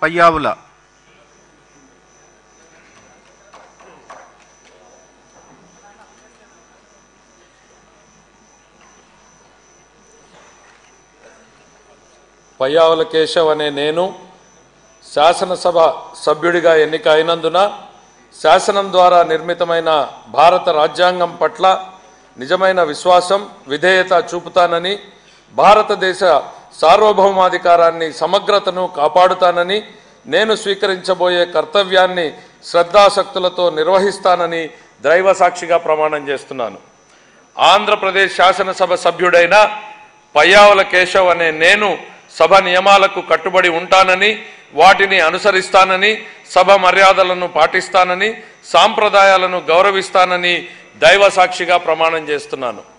పయ్యావుల. పయ్యావుల కేశవ్ అనే నేను శాసనసభ సభ్యుడిగా ఎన్నిక అయినందున శాసనం ద్వారా నిర్మితమైన భారత రాజ్యాంగం పట్ల నిజమైన విశ్వాసం, విధేయత చూపుతానని, భారతదేశ సార్వభౌమాధికారాన్ని, సమగ్రతను కాపాడుతానని, నేను స్వీకరించబోయే కర్తవ్యాన్ని శ్రద్ధాశక్తులతో నిర్వహిస్తానని దైవ సాక్షిగా ప్రమాణం చేస్తున్నాను. ఆంధ్రప్రదేశ్ శాసనసభ సభ్యుడైన పయ్యావుల కేశవ్ అనే నేను సభ నియమాలకు కట్టుబడి ఉంటానని, వాటిని అనుసరిస్తానని, సభ మర్యాదలను పాటిస్తానని, సాంప్రదాయాలను గౌరవిస్తానని దైవ సాక్షిగా ప్రమాణం చేస్తున్నాను.